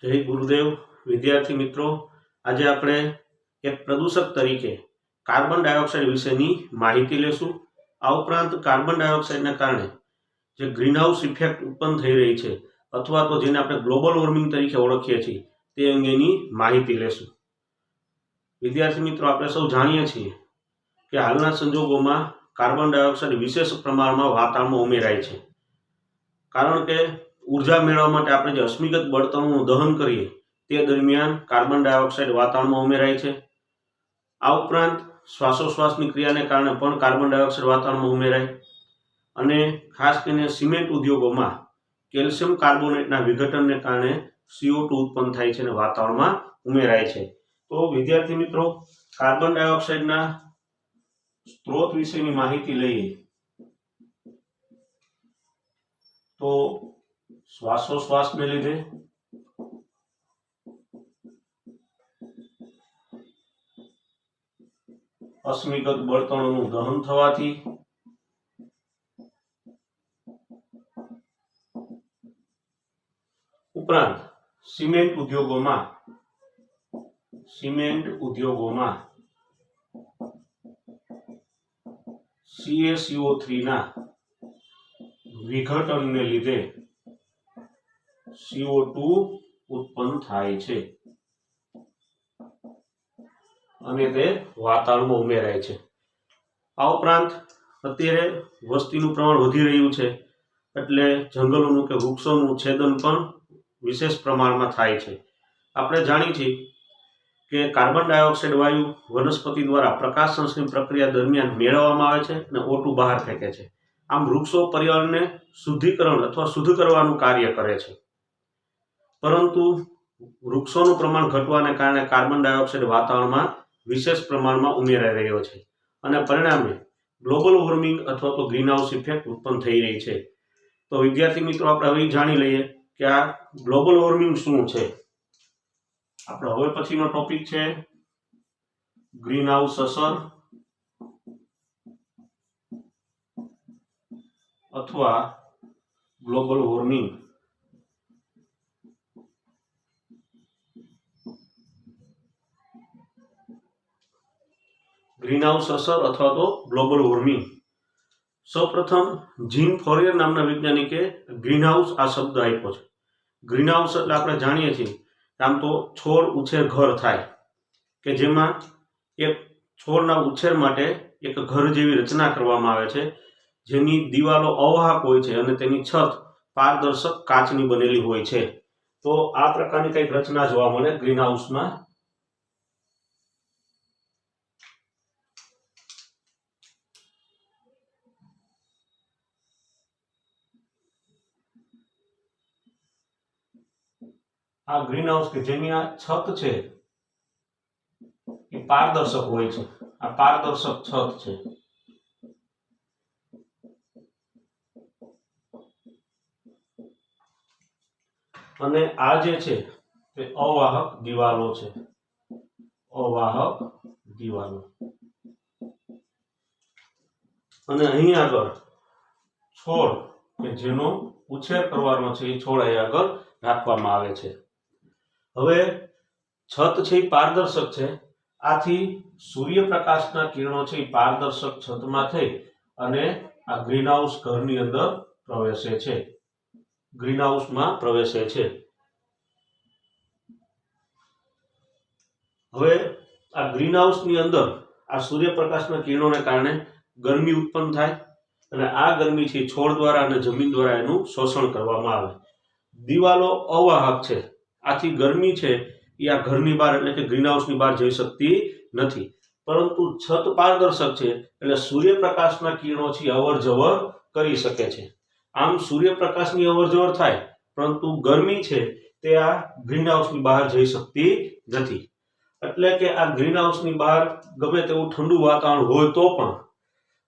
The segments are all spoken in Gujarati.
जय गुरुदेव। विद्यार्थी मित्रों, आज આપણે એક પ્રદૂષક તરીકે કાર્બન ડાયોક્સાઇડ વિશેની માહિતી લેશું। આ ઉપરાંત કાર્બન ડાયોક્સાઇડના કારણે જે ગ્રીનહાઉસ ઇફેક્ટ ઉત્પન્ન થઈ રહી છે અથવા તો જેને આપણે ગ્લોબલ વોર્મિંગ તરીકે ઓળખીએ છીએ તે અંગેની માહિતી લેશું। વિદ્યાર્થી મિત્રો, આપણે સૌ જાણીએ છીએ કે હાલના સંજોગોમાં કાર્બન ડાયોક્સાઇડ વિશેષ પ્રમાણમાં વાતાવરણમાં ઉમેરાય છે, કારણ કે ऊर्जा मेळववा माटे आपणे जे अश्मिगत बळतणनुं दहन करीए ते दरमियान कार्बन डायोक्साइड वातावरणमां उमेराय छे। आ उपरांत श्वासोश्वासनी क्रियाने कारणे पण कार्बन डायोक्साइड वातावरणमां उमेराय अने खास करीने सीमेंट उद्योगोमां केल्शियम कार्बोनेटना विघटनने कारणे CO2 उत्पन्न थाय छे अने वातावरणमां उमेराय छे। तो विद्यार्थी मित्रों, कार्बन डायोक्साइडना स्त्रोत विशेनी माहिती लईए तो श्वासोश्वास ने लीधे, अश्मिगत बळतणों दहन थवाथी, उपरांत सीमेंट उद्योगों CaCO3 ना विघटन ने लीधे CO2 उत्पन्न थाय छे अने ते वातावरणमां उमेराय छे। आ उपरांत अत्यारे वस्तीनुं प्रमाण वधी रह्युं छे एटले जंगलोनुं के वृक्षोनुं छेदन पण विशेष प्रमाणमां थाय छे। आपणे जाणीए छीए के कार्बन डायोक्साइड वायु वनस्पति द्वारा प्रकाश संश्लेषण प्रक्रिया दरमियान मेळववामां आवे छे अने O2 बहार फेंके छे। आम वृक्षो पर्यावरणने शुद्धिकरण अथवा शुद्ध करवानुं कार्य करे छे, परंतु वृक्षोनुं प्रमाण घटवाने कारणे कार्बन डायोक्साइड वातावरणमां विशेष प्रमाणमां उमेराई रह्यो छे अने परिणामे ग्लोबल वोर्मिंग अथवा तो ग्रीनहाउस इफेक्ट उत्पन्न थई रही छे। तो विद्यार्थी मित्रों, आपणे हवे जाणी लईए के आ ग्लोबल वोर्मिंग शुं छे। आपणो हवे पछीनो टॉपिक छे ग्रीनहाउस असर अथवा ग्लोबल वोर्मिंग। ग्रीनहाउस असर अथवा तो ग्लोबल वोर्मिंग। सौप्रथम जीन फोरियर नामना वैज्ञानिके ग्रीनहाउस आ शब्द आप्यो छे। ग्रीनहाउस एटले आपणे जाणीए छीए आम तो छोड़ उछेर घर थाय के जेमां एक छोड़ना उछेर माटे एक घर जेवी रचना करवामां आवे छे, जेनी दीवालो अवाहक होय छे अने तेनी छत पारदर्शक काचनी बनेली होय छे। तो आ प्रकारनी कंईक रचना जोवा मळे ग्रीनहाउसमां। आ ग्रीनहाउस के जेनी आ छत छे ए पारदर्शक होय छे। आ पारदर्शक छत छे। अने आ जे छे ते अवाहक दीवालो छे। अवाहक दीवालो अने અહીં આગળ છોડ કે જેનો ઉછેર કરવાનો છે એ છોડ અહીં આગળ રાખવામાં આવે છે। હવે છત છે એ પારદર્શક છે, આથી સૂર્યપ્રકાશના કિરણો છે એ પારદર્શક છતમાં થઈ અને આ ગ્રીનહાઉસ ઘરની અંદર પ્રવેશે છે, ગ્રીનહાઉસમાં પ્રવેશે છે। હવે આ ગ્રીનહાઉસની અંદર આ સૂર્યપ્રકાશના કિરણોને કારણે ગરમી ઉત્પન્ન થાય અને આ ગરમી છે છોડ દ્વારા અને જમીન દ્વારા એનું શોષણ કરવામાં આવે। દિવાલો અવાહક છે, આથી ગરમી છે એ આ ઘરની બહાર એટલે કે ગ્રીનહાઉસની બહાર જઈ શકતી નથી, પરંતુ છત પારદર્શક છે એટલે સૂર્યપ્રકાશના કિરણો છે અવર જવર કરી શકે છે। આમ સૂર્યપ્રકાશની અવર જવર થાય, પરંતુ ગરમી છે તે આ ગ્રીનહાઉસની બહાર જઈ શકતી નથી। એટલે કે આ ગ્રીનહાઉસની બહાર ગમે તેવું ઠંડુ વાતાવરણ હોય તો પણ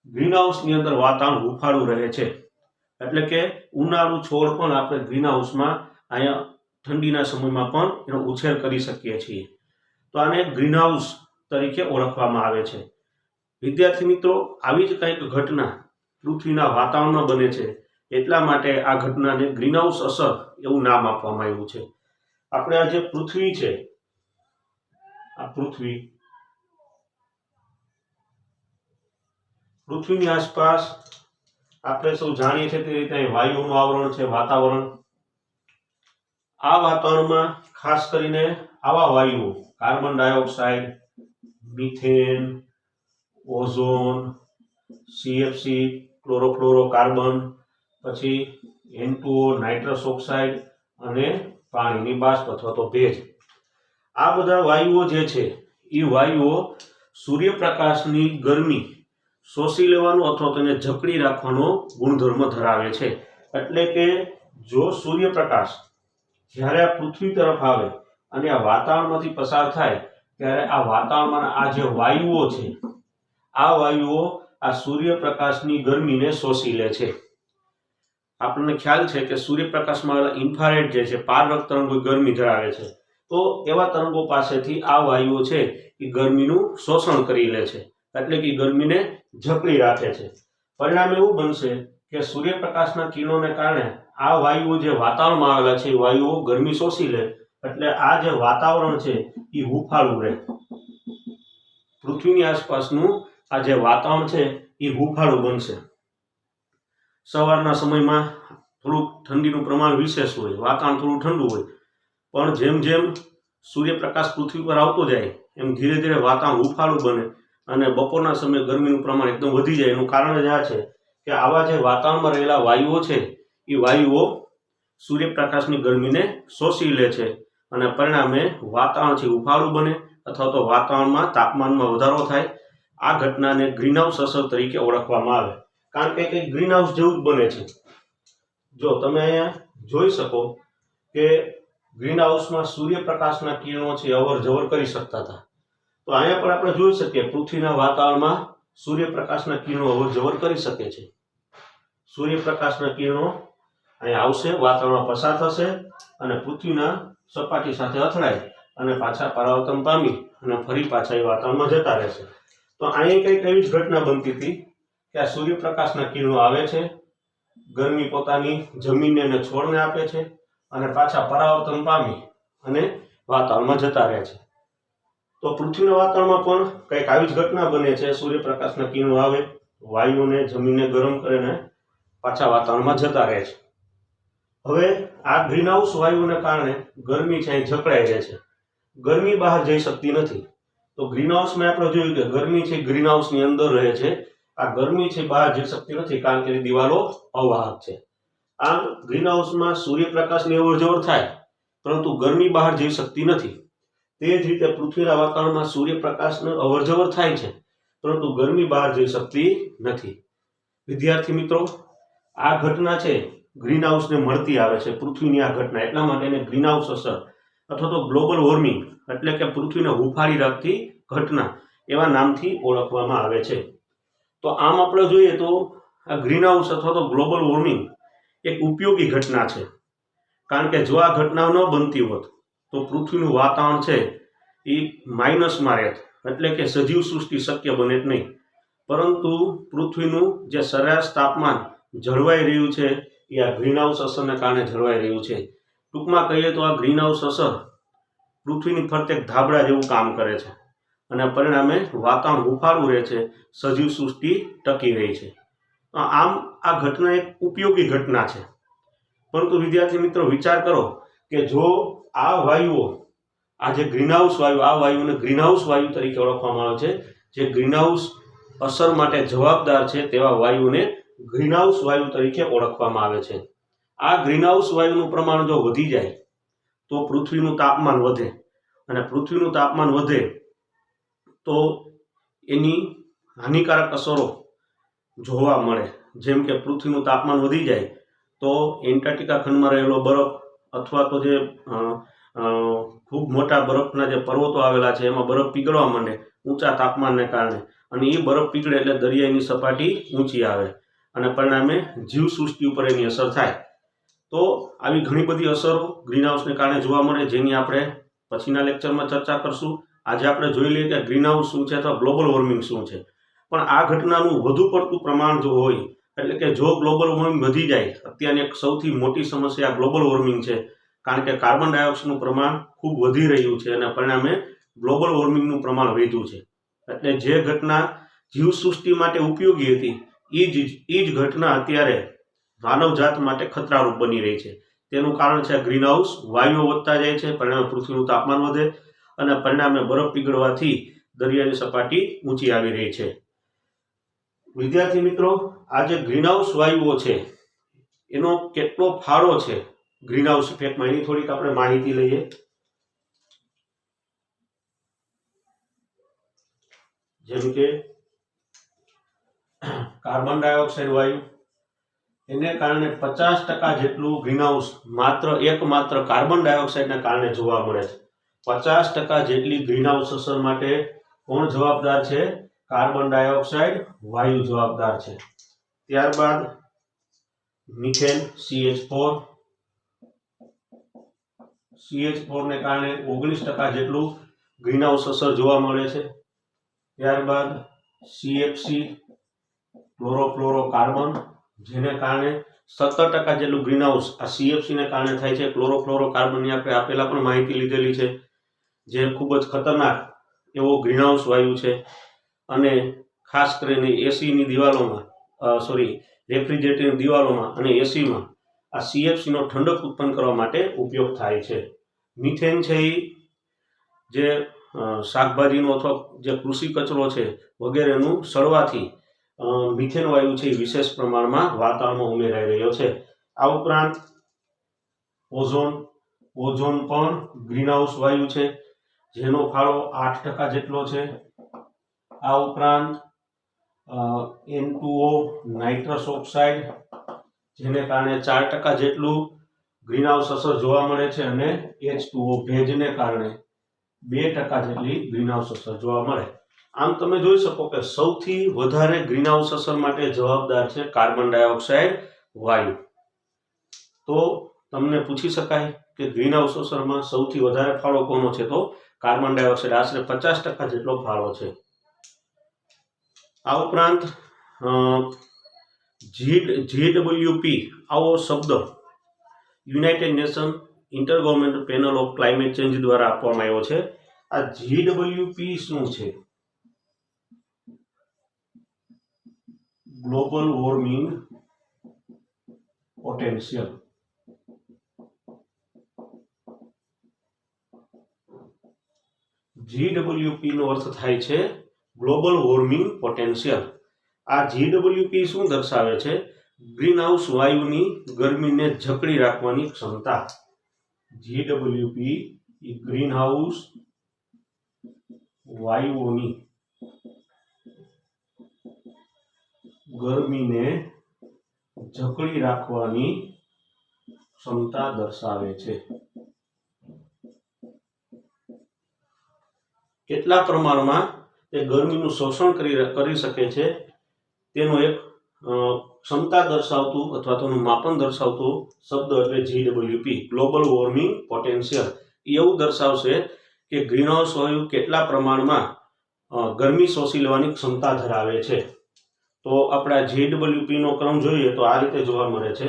ગ્રીનહાઉસની અંદર વાતાવરણ હુંફાળું રહે છે। એટલે કે ઉનાળુ છોડ પણ આપણે ગ્રીનહાઉસમાં અહીંયા ठंडीना समयमां पण एनो उछेर करी शकीए छीए। तो आने ग्रीनहाउस तरीके ओळखवामां आवे छे। विद्यार्थी मित्रों, आवी ज कंईक घटना पृथ्वीना वातावरणमां बने छे એટલા માટે આ ઘટનાને ગ્રીનહાઉસ અસર એવું નામ આપવામાં આવ્યું છે। આપણે આ જે પૃથ્વી છે, આ પૃથ્વીની આસપાસ આપણે સૌ જાણીએ છીએ તે રીતે વાયુનું આવરણ છે, વાતાવરણ. આ વાતાવરણમાં ખાસ કરીને આવા વાયુઓ carbon dioxide, methane, ozone, CFC, chlorofluorocarbon, પછી N2O નાઇટ્રસ ઓક્સાઇડ અને પાણીની બાષ્પ અથવા તો ભેજ. આ બધા વાયુઓ જે છે એ વાયુઓ સૂર્યપ્રકાશની ગરમી શોષી લેવાનો અથવા તેને જકડી રાખવાનો ગુણધર્મ ધરાવે છે. એટલે કે જો સૂર્યપ્રકાશ જ્યારે આ પૃથ્વી તરફ આવે અને આ વાતાવરણમાંથી પસાર થાય ત્યારે આ વાતાવરણમાં આ જે વાયુઓ છે, આ વાયુઓ આ સૂર્યપ્રકાશની ગરમીને શોષી લે છે. આપણને ખ્યાલ છે કે સૂર્યપ્રકાશમાં આવેલા ઇન્ફ્રારેડ જે છે, પારરક તરંગો ગરમી ધરાવે છે. તો એવા તરંગો પાસેથી આ વાયુઓ છે એ ગરમીનું શોષણ કરી લે છે, એટલે કે ગરમીને જકડી રાખે છે. પરિણામ એવું બનશે કે સૂર્યપ્રકાશના કિરણોને કારણે આ વાયુઓ જે વાતાવરણમાં આવેલા છે એ વાયુઓ ગરમી શોષી લે, એટલે આ જે વાતાવરણ છે એ હુંફાળું રહે. પૃથ્વીની આસપાસનું આ જે વાતાવરણ છે એ હુંફાળું બનશે. સવારના સમયમાં થોડુંક ઠંડીનું પ્રમાણ વિશેષ હોય, વાતાવરણ થોડું ઠંડુ હોય, પણ જેમ જેમ સૂર્યપ્રકાશ પૃથ્વી પર આવતો જાય એમ ધીરે ધીરે વાતાવરણ હુંફાળું બને અને બપોરના સમયે ગરમીનું પ્રમાણ એકદમ વધી જાય. એનું કારણ જ આ છે કે આવા જે વાતાવરણમાં રહેલા વાયુઓ છે એ વાયુઓ સૂર્યપ્રકાશની ગરમીને શોષી લે છે અને પરિણામે વાતાવરણ છે હુંફાળું બને અથવા તો વાતાવરણમાં તાપમાનમાં વધારો થાય. આ ઘટનાને ગ્રીનહાઉસ અસર તરીકે ઓળખવામાં આવે, કારણ કે કંઈક ગ્રીનહાઉસ જેવું જ બને છે. જો તમે અહીંયા જોઈ શકો કે ગ્રીનહાઉસમાં સૂર્યપ્રકાશના કિરણો છે અવર જવર કરી શકતા હતા, તો અહીંયા પણ આપણે જોઈ શકીએ પૃથ્વીના વાતાવરણમાં સૂર્યપ્રકાશના કિરણો અવર જવર કરી શકે છે. સૂર્યપ્રકાશના કિરણો અહીંયા આવશે, વાતાવરણમાં પસાર થશે અને પૃથ્વીના સપાટી સાથે અથડાય અને પાછા પરાવર્તન પામી અને ફરી પાછા એ વાતાવરણમાં જતા રહેશે. તો અહીંયા કંઈક એવી જ ઘટના બનતી હતી કે આ સૂર્યપ્રકાશના કિરણો આવે છે, ગરમી પોતાની જમીનને અને છોડને આપે છે અને પાછા પરાવર્તન પામી અને વાતાવરણમાં જતા રહે છે. તો પૃથ્વીના વાતાવરણમાં પણ કંઈક આવી જ ઘટના બને છે. સૂર્યપ્રકાશના કિરણો આવે, વાયુઓને જમીનને ગરમ કરીને પાછા વાતાવરણમાં જતા રહે છે. હવે આ ગ્રીનહાઉસ વાયુઓને કારણે ગરમી છે એ જકડાઈ રહે છે, ગરમી બહાર જઈ શકતી નથી. તો ગ્રીનહાઉસમાં આપણે જોયું કે ગરમી છે ગ્રીનહાઉસની અંદર રહે છે, આ ગરમી છે બહાર જઈ શકતી નથી કારણ કે દિવાલો અવાહક છે. આમ ગ્રીનહાઉસમાં સૂર્યપ્રકાશની અવરજવર થાય પરંતુ ગરમી બહાર જઈ શકતી નથી. તે જ રીતે પૃથ્વીના વાતાવરણમાં સૂર્યપ્રકાશની અવરજવર થાય છે પરંતુ ગરમી બહાર જઈ શકતી નથી. વિદ્યાર્થી મિત્રો, આ ઘટના છે ગ્રીનહાઉસને મળતી આવે છે, પૃથ્વીની આ ઘટના, એટલા માટે એને ગ્રીનહાઉસ અસર અથવા તો ગ્લોબલ વોર્મિંગ એટલે કે પૃથ્વીને હુંફાળી રાખતી ઘટના એવા નામથી ઓળખવામાં આવે છે. તો આમ આપણે જોઈએ તો આ ગ્રીનહાઉસ અથવા તો ગ્લોબલ વોર્મિંગ એક ઉપયોગી ઘટના છે, કારણ કે જો આ ઘટના ન બનતી હોત તો પૃથ્વીનું વાતાવરણ છે એ માઇનસમાં રહેત, એટલે કે સજીવ સૃષ્ટિ શક્ય બને જ નહીં. પરંતુ પૃથ્વીનું જે સરેરાશ તાપમાન જળવાઈ રહ્યું છે એ આ ગ્રીનહાઉસ અસરને કારણે જળવાઈ રહ્યું છે. ટૂંકમાં કહીએ તો આ ગ્રીનહાઉસ અસર પૃથ્વીની ફરતે ધાબળા જેવું કામ કરે છે અને પરિણામે વાતાવરણ હુંફાળું રહે છે, સજીવ સૃષ્ટિ ટકી રહી છે. આમ આ ઘટના એક ઉપયોગી ઘટના છે. પરંતુ વિદ્યાર્થી મિત્રો, વિચાર કરો કે જો આ વાયુઓ, આ જે ગ્રીનહાઉસ વાયુ, આ વાયુને ગ્રીનહાઉસ વાયુ તરીકે ઓળખવામાં આવે છે, જે ગ્રીનહાઉસ અસર માટે જવાબદાર છે તેવા વાયુને ગ્રીનહાઉસ વાયુ તરીકે ઓળખવામાં આવે છે. આ ગ્રીનહાઉસ વાયુનું પ્રમાણ જો વધી જાય તો પૃથ્વીનું તાપમાન વધે અને પૃથ્વીનું તાપમાન વધે તો એની હાનિકારક અસરો જોવા મળે. જેમ કે પૃથ્વીનું તાપમાન વધી જાય તો એન્ટાર્કટિકા ખંડમાં રહેલો બરફ અથવા તો જે ખૂબ મોટા બરફના જે પર્વતો આવેલા છે એમાં બરફ પીગળવા માંડે ઊંચા તાપમાનને કારણે, અને એ બરફ પીગળે એટલે દરિયાની સપાટી ઊંચી આવે અને પરિણામે જીવસૃષ્ટિ ઉપર એની અસર થાય. તો આવી ઘણી બધી અસરો ગ્રીનહાઉસને કારણે જોવા મળે, જેની આપણે પછીના લેક્ચરમાં ચર્ચા કરશું. આજે આપણે જોઈ લઈએ કે ગ્રીનહાઉસ શું છે અથવા ગ્લોબલ વોર્મિંગ શું છે. પણ આ ઘટનાનું વધુ પડતું પ્રમાણ જો હોય, એટલે કે જો ગ્લોબલ વોર્મિંગ વધી જાય, અત્યારની એક સૌથી મોટી સમસ્યા ગ્લોબલ વોર્મિંગ છે, કારણ કે કાર્બન ડાયોક્સાઇડનું પ્રમાણ ખૂબ વધી રહ્યું છે અને પરિણામે ગ્લોબલ વોર્મિંગનું પ્રમાણ વધ્યું છે. એટલે જે ઘટના જીવસૃષ્ટિ માટે ઉપયોગી હતી એ જ ઘટના અત્યારે માનવજાત માટે ખતરારૂપ બની રહી છે. તેનું કારણ છે ગ્રીનહાઉસ વાયુઓ વધતા જાય છે, પરિણામે પૃથ્વીનું તાપમાન વધે અને પરિણામે બરફ પીગળવાથી દરિયાની સપાટી ઊંચી આવી રહી છે. વિદ્યાર્થી મિત્રો, આ જે ગ્રીનહાઉસ વાયુઓ છે એનો કેટલો ફાળો છે ગ્રીનહાઉસ ઇફેક્ટમાં, એની થોડીક આપણે માહિતી લઈએ. જેમ કે કાર્બન ડાયોક્સાઇડ વાયુ, એને કારણે 50% જેટલું ગ્રીનહાઉસ એકમાત્ર કાર્બન ડાયોક્સાઇડના કારણે જોવા મળે છે. 50% જેટલી ગ્રીનહાઉસ અસર માટે કોણ જવાબદાર છે? કાર્બન ડાયોક્સાઇડ વાયુ જવાબદાર છે. ત્યારબાદ મિથેન CH4 ને કારણે 19% જેટલું ગ્રીનહાઉસ અસર જોવા મળે છે. ત્યારબાદ CFC ક્લોરોફ્લોરોકાર્બન, જેને કારણે 17% જેટલું ગ્રીનહાઉસ આ CFC ને કારણે થાય છે. ક્લોરોફ્લોરોકાર્બનની આપણે આપેલા પણ માહિતી લીધેલી છે, જે ખૂબ જ ખતરનાક એવો ગ્રીનહાઉસ વાયુ છે અને ખાસ કરીને એસીની દિવાલોમાં રેફ્રિજરેટરની દિવાલોમાં અને એસીમાં આ CFC નો ઠંડક ઉત્પન્ન કરવા માટે ઉપયોગ થાય છે. મિથેન છે એ જે શાકભાજીનો અથવા જે કૃષિ કચરો છે વગેરેનું સળવાથી મિથેન વાયુ છે એ વિશેષ પ્રમાણમાં વાતાવરણમાં ઉમેરાઈ રહ્યો છે. આ ઉપરાંત ઓઝોન પણ ગ્રીનહાઉસ વાયુ છે, જેનો ફાળો 8% જેટલો છે. આ ઉપરાંત N2O નાઇટ્રસ ઓક્સાઇડ, જેને કારણે 4% જેટલું ગ્રીનહાઉસ અસર જોવા મળે છે અને H2O ભેજને કારણે 2% જેટલી ગ્રીનહાઉસ અસર જોવા મળે. આમ તમે જોઈ શકો કે સૌથી વધારે ગ્રીનહાઉસ અસર માટે જવાબદાર છે કાર્બન ડાયોક્સાઇડ વાયુ. તો તમને પૂછી શકાય કે ગ્રીનહાઉસ અસરમાં સૌથી વધારે ફાળો કોનો છે? તો કાર્બન ડાયોક્સાઇડ, આશરે 50% જેટલો ફાળો છે. આ ઉપરાંત GWP આવો શબ્દ United nation intergovernmental panel of climate change દ્વારા આપવામાં આવ્યો છે. આ GWP શું છે? Global warming potential. GWP નો અર્થ થાય છે ગ્લોબલ વોર્મિંગ પોટેન્શિયલ. આ GWP શું દર્શાવે છે? ગ્રીનહાઉસ વાયુની ગરમીને જકડી રાખવાની ક્ષમતા. GWP એ ગ્રીનહાઉસ વાયુઓની ગરમીને જકડી રાખવાની ક્ષમતા દર્શાવે છે. કેટલા પ્રમાણમાં તે ગરમીનું શોષણ કરી શકે છે તેનો એક ક્ષમતા દર્શાવતું અથવા તેનું માપન દર્શાવતું શબ્દ એટલે GWP, ગ્લોબલ વોર્મિંગ પોટેન્શિયલ. એવું દર્શાવશે કે ગ્રીનહાઉસ વાયુ કેટલા પ્રમાણમાં ગરમી શોષી લેવાની ક્ષમતા ધરાવે છે. તો આપણા GWP નો ક્રમ જોઈએ તો આ રીતે જોવા મળે છે.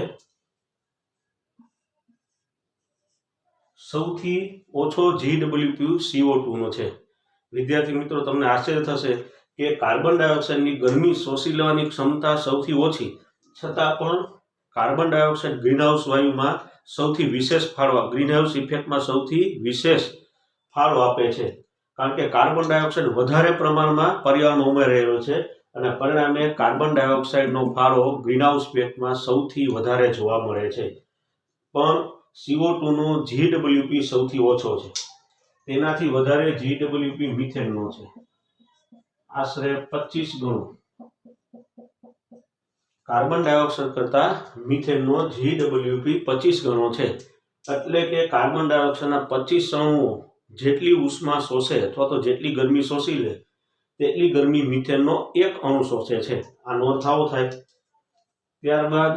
સૌથી ઓછો GWP CO2 નો છે. વિદ્યાર્થી મિત્રો, તમને આશ્ચર્ય થશે કે કાર્બન ડાયોક્સાઇડની ગરમી શોષી લેવાની ક્ષમતા સૌથી ઓછી, છતાં પણ કાર્બન ડાયોક્સાઇડ ગ્રીનહાઉસ વાયુમાં સૌથી વિશેષ ફાળો, ગ્રીનહાઉસ ઇફેક્ટમાં સૌથી વિશેષ ફાળો આપે છે. કારણ કે કાર્બન ડાયોક્સાઇડ વધારે પ્રમાણમાં પર્યાવરણમાં ઉમેરાઈ રહ્યો છે અને પરિણામે કાર્બન ડાયોક્સાઇડનો ફાળો ગ્રીનહાઉસ ઇફેક્ટમાં સૌથી વધારે જોવા મળે છે. પણ CO2 નો GWP સૌથી ઓછો છે. તેનાથી વધારે GWP મિથેનનો છે, આશરે 25 ગણો. કાર્બન ડાયોક્સાઇડ કરતા મિથેનનો GWP 25 ગણો છે. એટલે કે કાર્બન ડાયોક્સાઇડના 25 અણુઓ જેટલી ઉષ્મા શોષે અથવા તો જેટલી ગરમી શોષી લે તેટલી ગરમી મિથેનનો એક અણુ શોષે છે. આનો અર્થ આવો થાય. ત્યારબાદ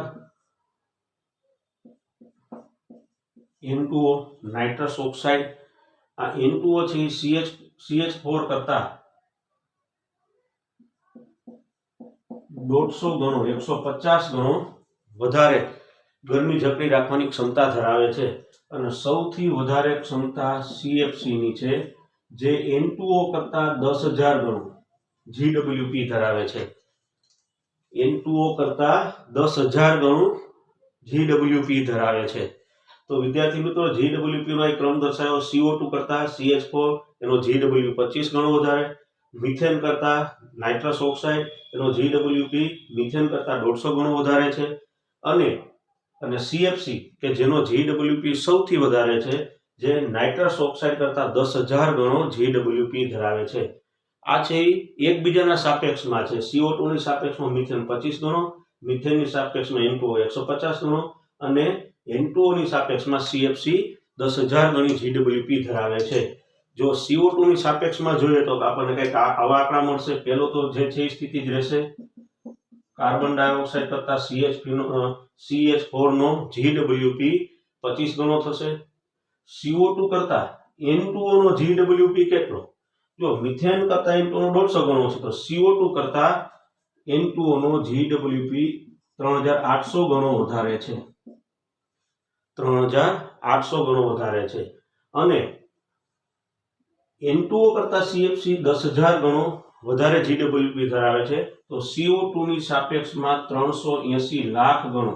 N2O નાઇટ્રસ ઓક્સાઇડ. આ N2O છે CH4 કરતા 150 ગણો 150 ગણો વધારે ગરમી જકડી રાખવાની ક્ષમતા ધરાવે છે. અને સૌથી વધારે ક્ષમતા CFC ની છે, જે N2O કરતા 10,000 ગણું GWP ધરાવે છે. N2O કરતા 10,000 ગણું GWP ધરાવે છે. તો વિદ્યાર્થી મિત્રો, GWP નો એક ક્રમ દર્શાવ્યો. CO2 કરતા CH4 એનો GW 25 ગણો વધારે, મિથેન કરતા નાઇટ્રસ ઓક્સાઇડ એનો GWP મિથેન કરતા 150 ગણો વધારે છે, અને CFC કે જેનો GWP સૌથી વધારે છે, જે નાઇટ્રસ ઓક્સાઇડ કરતા 10,000 ગણો GWP ધરાવે છે. આ છે એકબીજાના સાપેક્ષમાં છે. CO2 ની સાપેક્ષમાં મિથેન 25 ગણો, મિથેનની સાપેક્ષમાં N2O 150 ગણો અને N2O ની સાપેક્ષમાં CFC 10,000 ગણી GWP ધરાવે છે. જો CO2 ની સાપેક્ષમાં જોઈએ તો આપણને કંઈક આવા આંકડા મળશે. પહેલો તો જે છે એ સ્થિતિ જ રહેશે. કાર્બન ડાયોક્સાઇડ કરતા CH4 નો GWP 25 ગણો થશે. CO2 કરતા N2O નો GWP કેટલો? જો મિથેન કરતા N2O નો 150 ગણો છે, તો CO2 કરતા N2O નો GWP 3,800 ગણો વધારે છે. 3,800 ગણો વધારે છે. અને N2O કરતા CFC 10,000 ગણો વધારે GWP ધરાવે છે. તો CO2 ની સાપેક્ષમાં 380 લાખ ગણો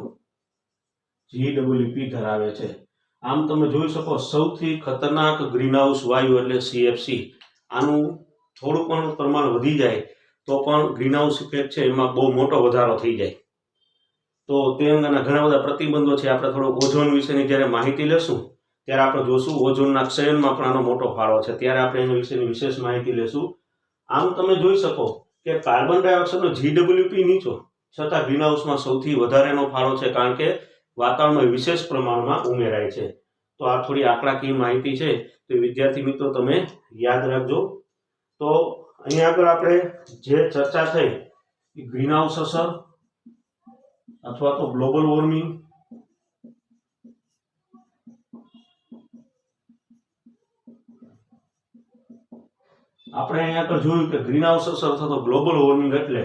GWP ધરાવે છે. આમ તમે જોઈ શકો, સૌથી ખતરનાક ગ્રીનહાઉસ વાયુ એટલે CFC. આનું થોડું પણ પ્રમાણ વધી જાય તો પણ ગ્રીનહાઉસ ઇફેક્ટ છે એમાં બહુ મોટો વધારો થઈ જાય. તો તે અંગેના ઘણા બધા પ્રતિબંધો છે. આપણે થોડો ઓઝોન વિશેની જ્યારે માહિતી લેશું ત્યારે આપણે જોશું ઓઝોનના ક્ષયનમાં પણ આનો મોટો ફાળો છે. ત્યારે આપણે એના વિશેની વિશેષ માહિતી લેશું. આમ તમે જોઈ શકો કે કાર્બન ડાયોક્સાઇડનો GWP નીચો છતાં ગ્રીનહાઉસમાં સૌથી વધારેનો ફાળો છે, કારણ કે વાતાવરણમાં વિશેષ પ્રમાણમાં ઉમેરાય છે. તો આ થોડી આંકડાકીય માહિતી છે, તો વિદ્યાર્થી મિત્રો તમે યાદ રાખજો. તો અહીંયા આગળ આપણે જે ચર્ચા થઈ એ ગ્રીનહાઉસ અસર અથવા તો ગ્લોબલ વોર્મિંગ, આપણે અહીંયા આગળ જોયું કે ગ્રીનહાઉસ અસર અથવા તો ગ્લોબલ વોર્મિંગ એટલે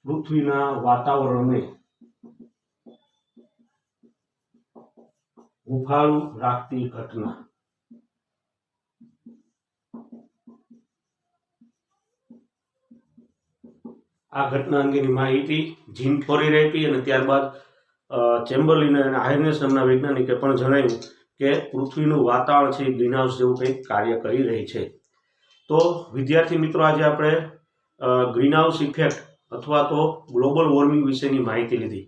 પૃથ્વીના વાતાવરણને હુંફાળું રાખતી ઘટના. આ ઘટના અંગેની માહિતી જીન ફોરીરે આપી અને ત્યારબાદ ચેમ્બરલિન અને આયર્નેસ નામના વૈજ્ઞાનિકે પણ જણાવ્યું કે પૃથ્વીનું વાતાવરણ છે એ ગ્રીનહાઉસ જેવું કંઈક કાર્ય કરી રહી છે. તો વિદ્યાર્થી મિત્રો, આજે આપણે ગ્રીનહાઉસ ઇફેક્ટ અથવા તો ગ્લોબલ વોર્મિંગ વિશેની માહિતી લીધી.